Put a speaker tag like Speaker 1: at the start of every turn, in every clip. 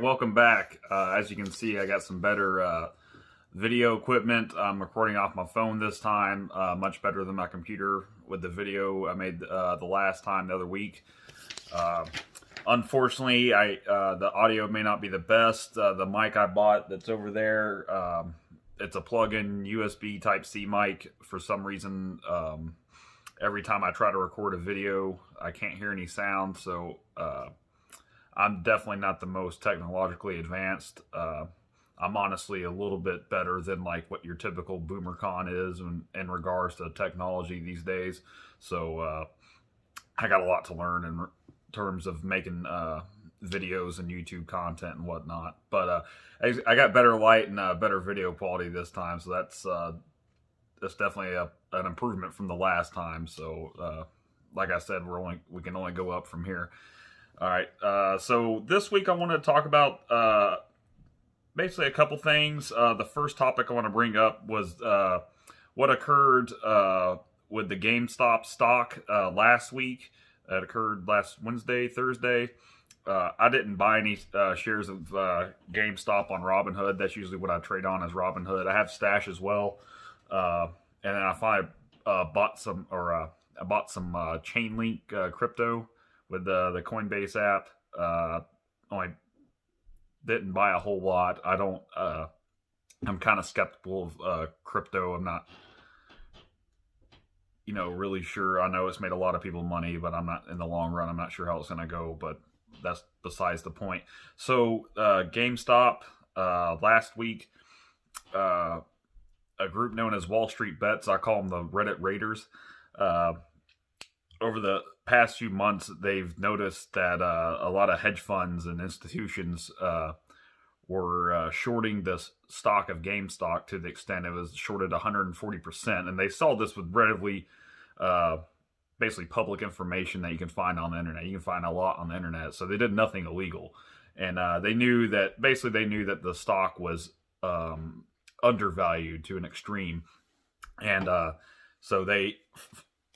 Speaker 1: welcome back. As you can see, I got some better video equipment. I'm recording off my phone this time, much better than my computer with the video I made the last time the other week. Unfortunately, the audio may not be the best. The mic I bought that's over there, it's a plug-in USB Type-C mic. For some reason, every time I try to record a video, I can't hear any sound, so I'm definitely not the most technologically advanced. I'm honestly a little bit better than like what your typical BoomerCon is in regards to technology these days. So I got a lot to learn in terms of making videos and YouTube content and whatnot. But I got better light and better video quality this time, so that's definitely an improvement from the last time. So like I said, we can only go up from here. All right, so this week I want to talk about basically a couple things. The first topic I want to bring up was what occurred with the GameStop stock last week. It occurred last Wednesday, Thursday. I didn't buy any shares of GameStop on Robinhood. That's usually what I trade on, is Robinhood. I have Stash as well, and then I finally bought some Chainlink crypto with the Coinbase app. Only didn't buy a whole lot. I'm kind of skeptical of crypto. I'm not, really sure. I know it's made a lot of people money, but I'm not, in the long run, I'm not sure how it's going to go, but that's besides the point. So GameStop, last week, a group known as Wall Street Bets, I call them the Reddit Raiders, over the past few months, they've noticed that a lot of hedge funds and institutions were shorting the stock of GameStop to the extent it was shorted 140%. And they saw this with relatively basically public information that you can find on the internet. You can find a lot on the internet. So they did nothing illegal. And they knew that the stock was undervalued to an extreme. And so they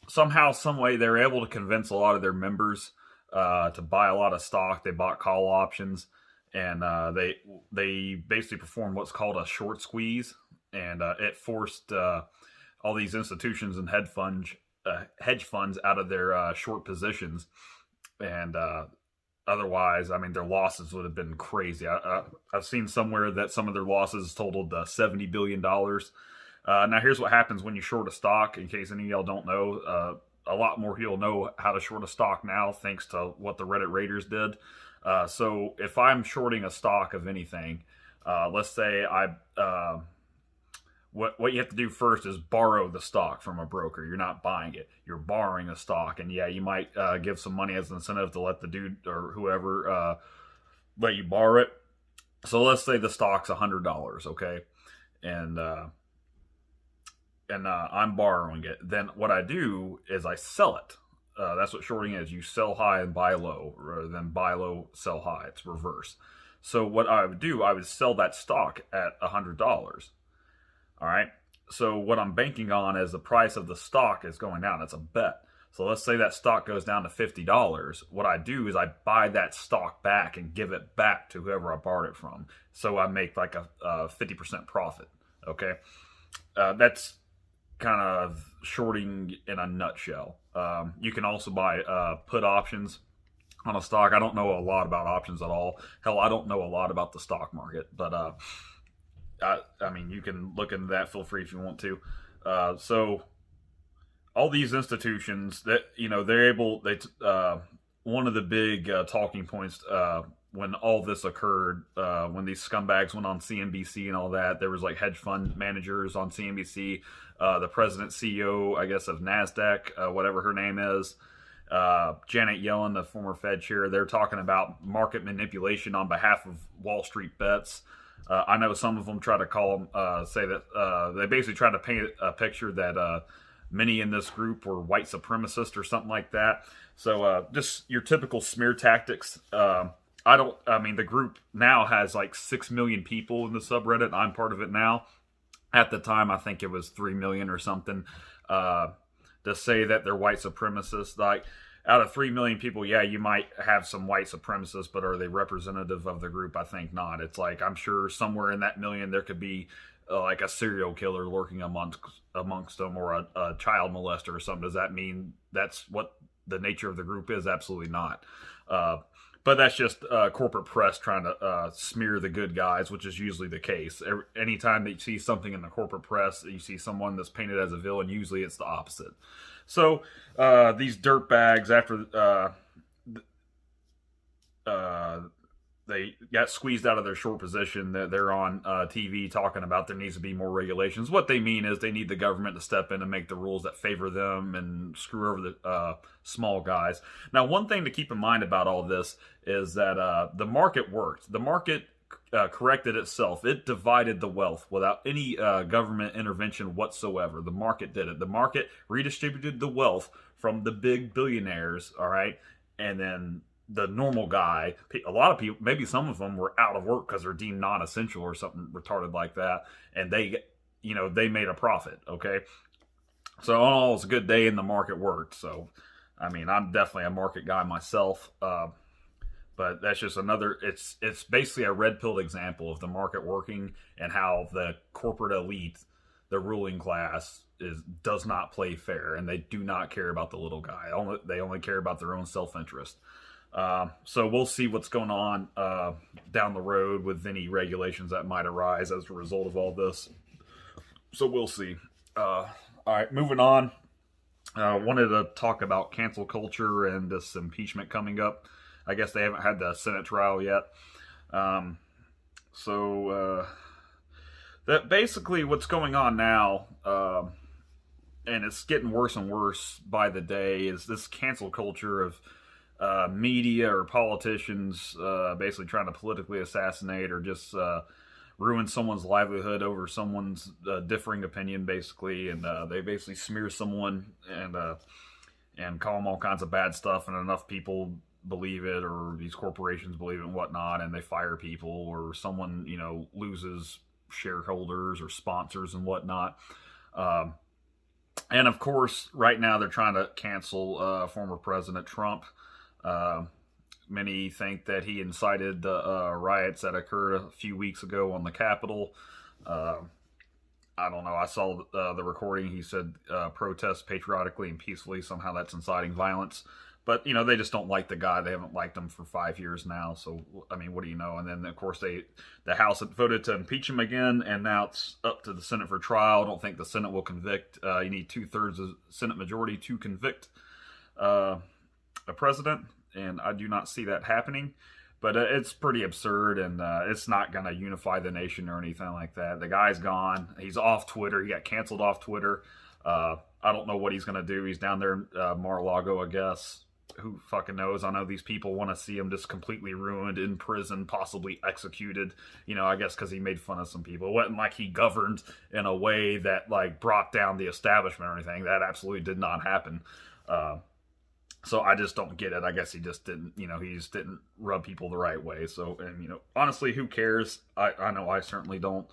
Speaker 1: somehow, some way, they were able to convince a lot of their members to buy a lot of stock. They bought call options, and they basically performed what's called a short squeeze, and it forced all these institutions and hedge funds out of their short positions. And otherwise, I mean, their losses would have been crazy. I've seen somewhere that some of their losses totaled $70 billion. Now, here's what happens when you short a stock, in case any of y'all don't know. A lot more people know how to short a stock now, thanks to what the Reddit Raiders did. So if I'm shorting a stock of anything, let's say what you have to do first is borrow the stock from a broker. You're not buying it. You're borrowing a stock. And yeah, you might give some money as an incentive to let the dude or whoever let you borrow it. So let's say the stock's $100, okay? And I'm borrowing it. Then what I do is I sell it. That's what shorting is. You sell high and buy low, rather than buy low, sell high. It's reverse. So what I would do, I would sell that stock at $100. All right. So what I'm banking on is the price of the stock is going down. It's a bet. So let's say that stock goes down to $50. What I do is I buy that stock back and give it back to whoever I borrowed it from. So I make like a 50% profit. Okay. That's kind of shorting in a nutshell. You can also buy put options on a stock. I don't know a lot about options at all. Hell, I don't know a lot about the stock market, but I mean, you can look into that. Feel free if you want to. So all these institutions that, they're able, one of the big talking points when all this occurred, when these scumbags went on CNBC and all that, there was like hedge fund managers on CNBC, the president, CEO, I guess, of NASDAQ, whatever her name is, Janet Yellen, the former Fed chair. They're talking about market manipulation on behalf of Wall Street Bets. I know some of them try to say that they basically try to paint a picture that many in this group were white supremacists or something like that. So just your typical smear tactics. The group now has like 6 million people in the subreddit. I'm part of it now. At the time, I think it was 3 million or something. To say that they're white supremacists, like, out of 3 million people, yeah, you might have some white supremacists, but are they representative of the group? I think not. It's like, I'm sure somewhere in that million there could be like a serial killer lurking amongst them, or a child molester or something. Does that mean that's what the nature of the group is? Absolutely not. But that's just corporate press trying to smear the good guys, which is usually the case. Anytime that you see something in the corporate press, you see someone that's painted as a villain, usually it's the opposite. So these dirtbags, after they got squeezed out of their short position, they're on TV talking about there needs to be more regulations. What they mean is they need the government to step in and make the rules that favor them and screw over the small guys. Now, one thing to keep in mind about all this is that the market worked. The market corrected itself. It divided the wealth without any government intervention whatsoever. The market did it. The market redistributed the wealth from the big billionaires, all right? And then the normal guy, a lot of people, maybe some of them were out of work because they're deemed non-essential or something retarded like that, and they made a profit, okay? So all was a good day and the market worked. So, I mean, I'm definitely a market guy myself, but that's just another, it's basically a red-pilled example of the market working and how the corporate elite, the ruling class, does not play fair, and they do not care about the little guy. They only care about their own self-interest. So we'll see what's going on down the road with any regulations that might arise as a result of all this. So we'll see. All right, moving on. Wanted to talk about cancel culture and this impeachment coming up. I guess they haven't had the Senate trial yet. That basically what's going on now, and it's getting worse and worse by the day, is this cancel culture of media or politicians basically trying to politically assassinate or just ruin someone's livelihood over someone's differing opinion, basically, and they basically smear someone and call them all kinds of bad stuff, and enough people believe it, or these corporations believe it and whatnot, and they fire people, or someone loses shareholders or sponsors and whatnot. And of course, right now they're trying to cancel former President Trump. Many think that he incited the riots that occurred a few weeks ago on the Capitol. I don't know. I saw the recording. He said protest patriotically and peacefully. Somehow that's inciting violence. But, they just don't like the guy. They haven't liked him for 5 years now. So, I mean, what do you know? And then, of course, the House voted to impeach him again, and now it's up to the Senate for trial. I don't think the Senate will convict. You need 2/3 of Senate majority to convict a president, and I do not see that happening. But it's pretty absurd, and it's not going to unify the nation or anything like that. The guy's gone. He's off Twitter. He got canceled off Twitter. I don't know what he's going to do. He's down there in Mar-a-Lago, I guess. Who fucking knows? I know these people want to see him just completely ruined, in prison, possibly executed. I guess because he made fun of some people. It wasn't like he governed in a way that brought down the establishment or anything. That absolutely did not happen. So I just don't get it. I guess he just didn't, he just didn't rub people the right way. So, and honestly, who cares? I know I certainly don't.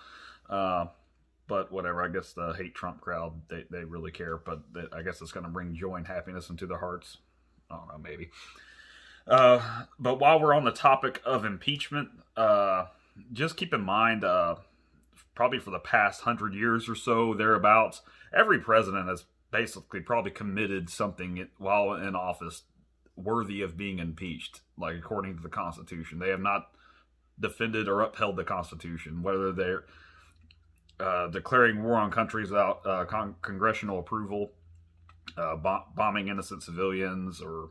Speaker 1: But whatever. I guess the hate Trump crowd, they really care. But I guess it's going to bring joy and happiness into their hearts. I don't know, maybe. But while we're on the topic of impeachment, just keep in mind, probably for the past 100 years or so, thereabouts, every president has basically probably committed something while in office worthy of being impeached, according to the Constitution. They have not defended or upheld the Constitution, whether they're declaring war on countries without congressional approval, bombing innocent civilians, or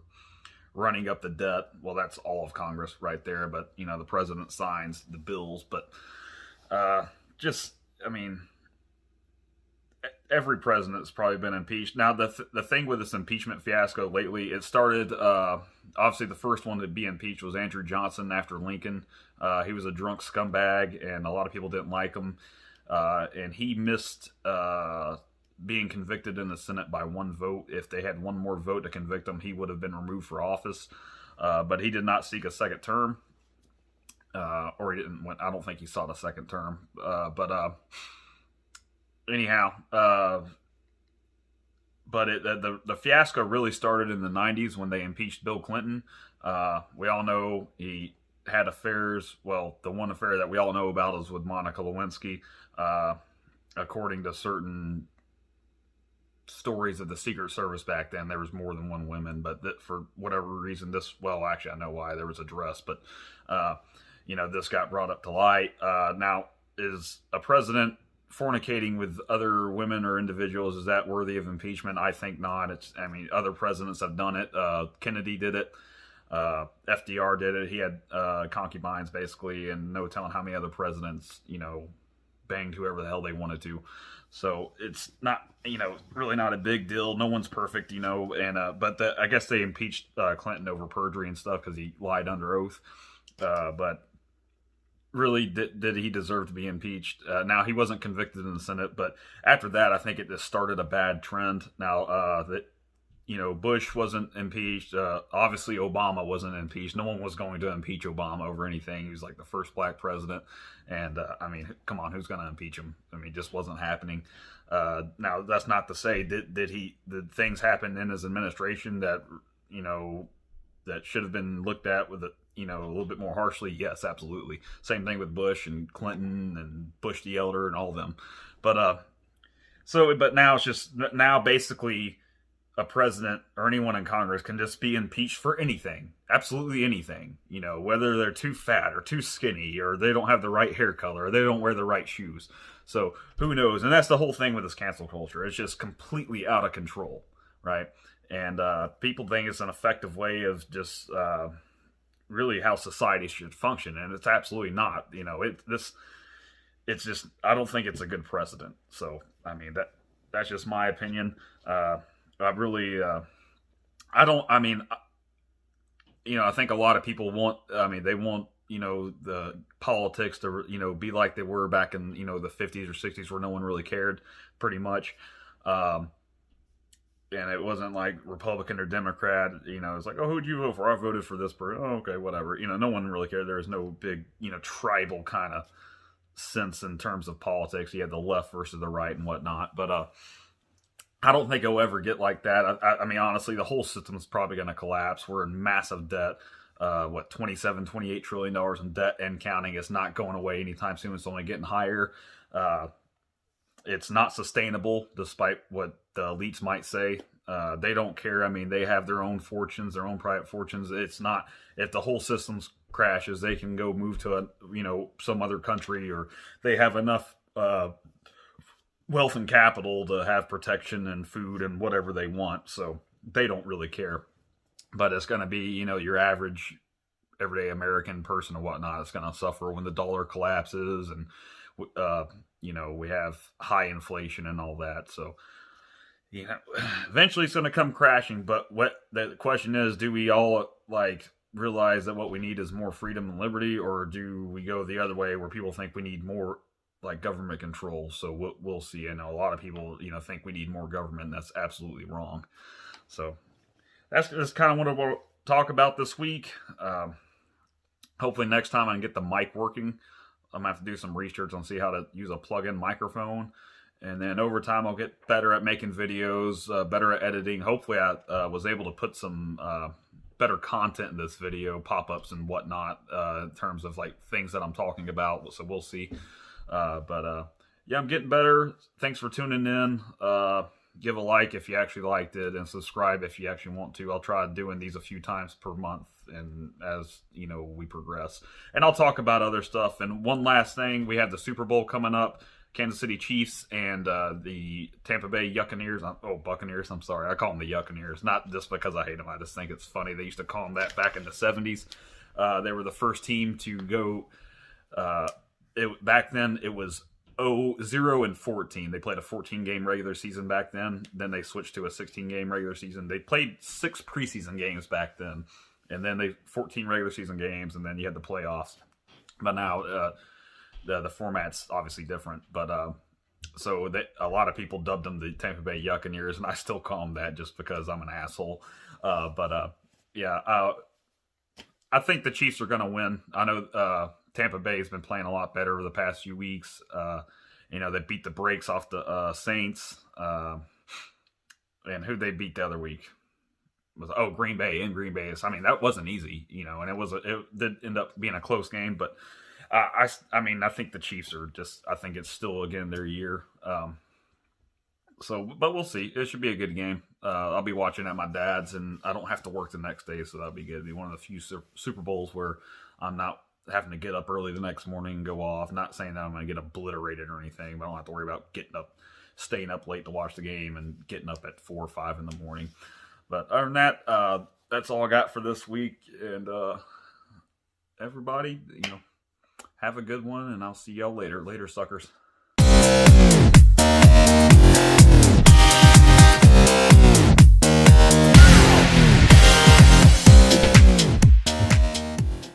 Speaker 1: running up the debt. Well, that's all of Congress right there, but the president signs the bills. But every president's probably been impeached. Now, the thing with this impeachment fiasco lately, it started, obviously the first one to be impeached was Andrew Johnson after Lincoln. He was a drunk scumbag, and a lot of people didn't like him. And he missed being convicted in the Senate by one vote. If they had one more vote to convict him, he would have been removed for office. But he did not seek a second term. Or he didn't. I don't think he sought a second term. Anyhow, but the fiasco really started in the '90s when they impeached Bill Clinton. We all know he had affairs. Well, the one affair that we all know about is with Monica Lewinsky. According to certain stories of the Secret Service back then, there was more than one woman, but for whatever reason, well, actually, I know why there was a dress, but this got brought up to light. Now, is a president fornicating with other women or individuals, is that worthy of impeachment? I think not. Other presidents have done it. Kennedy did it. FDR did it. He had concubines, basically, and no telling how many other presidents, banged whoever the hell they wanted to. So it's not, really not a big deal. No one's perfect, but I guess they impeached Clinton over perjury and stuff because he lied under oath. But really, did he deserve to be impeached? Now, he wasn't convicted in the Senate, but after that, I think it just started a bad trend. Now, Bush wasn't impeached. Obviously, Obama wasn't impeached. No one was going to impeach Obama over anything. He was like the first black president. And, come on, who's going to impeach him? It just wasn't happening. Now, that's not to say, did things happen in his administration that, that should have been looked at with a little bit more harshly? Yes, absolutely. Same thing with Bush and Clinton and Bush the Elder and all of them. But now it's just, basically a president or anyone in Congress can just be impeached for anything, absolutely anything, whether they're too fat or too skinny, or they don't have the right hair color, or they don't wear the right shoes. So who knows? And that's the whole thing with this cancel culture. It's just completely out of control, right? And people think it's an effective way of just really how society should function, and it's absolutely not. It's just, I don't think it's a good precedent. So that's just my opinion. I think a lot of people want, they want, the politics to, be like they were back in, the 50s or 60s where no one really cared, pretty much. And it wasn't like Republican or Democrat, it's like, oh, who'd you vote for? I voted for this person. Oh, okay, whatever. No one really cared. There was no big, tribal kind of sense in terms of politics. You had the left versus the right and whatnot. But, I don't think it'll ever get like that. Honestly, the whole system is probably going to collapse. We're in massive debt. $27-28 trillion in debt and counting. It's not going away anytime soon. It's only getting higher. It's not sustainable, despite what the elites might say. They don't care. They have their own fortunes, their own private fortunes. It's not, if the whole system crashes, they can go move to some other country, or they have enough wealth and capital to have protection and food and whatever they want. So they don't really care. But it's going to be, your average everyday American person or whatnot. It's going to suffer when the dollar collapses, and we have high inflation and all that. So eventually it's going to come crashing. But what the question is, do we all realize that what we need is more freedom and liberty, or do we go the other way where people think we need more government control? So we'll see. I know a lot of people, think we need more government, and that's absolutely wrong. So that's kind of what I want to talk about this week. Hopefully next time I can get the mic working. I'm going to have to do some research on see how to use a plug-in microphone. And then over time, I'll get better at making videos, better at editing. Hopefully I was able to put some better content in this video, pop-ups and whatnot, in terms of things that I'm talking about. So we'll see. Yeah, I'm getting better. Thanks for tuning in. Give a like if you actually liked it, and subscribe if you actually want to. I'll try doing these a few times per month, and as we progress. And I'll talk about other stuff. And one last thing, we have the Super Bowl coming up. Kansas City Chiefs and the Tampa Bay Buccaneers. Buccaneers, I'm sorry. I call them the Yuccaneers. Not just because I hate them. I just think it's funny. They used to call them that back in the 70s. They were the first team to go... back then it was 0-14. They played a 14-game regular season back then. Then they switched to a 16-game regular season. They played 6 preseason games back then, and then 14 regular season games, and then you had the playoffs. But now the format's obviously different. But a lot of people dubbed them the Tampa Bay Yuccaneers, and I still call them that just because I'm an asshole. I think the Chiefs are going to win. I know Tampa Bay has been playing a lot better over the past few weeks. They beat the brakes off the Saints. And who they beat the other week was Green Bay in Green Bay. I mean, that wasn't easy, and it did end up being a close game, but I mean, I think the Chiefs are just. I think it's still again their year. But we'll see. It should be a good game. I'll be watching at my dad's, and I don't have to work the next day, so that'll be good. It'll be one of the few Super Bowls where I'm not having to get up early the next morning and go off. Not saying that I'm going to get obliterated or anything, but I don't have to worry about staying up late to watch the game and getting up at 4 or 5 in the morning. But other than that, that's all I got for this week. And everybody, have a good one, and I'll see y'all later. Later, suckers.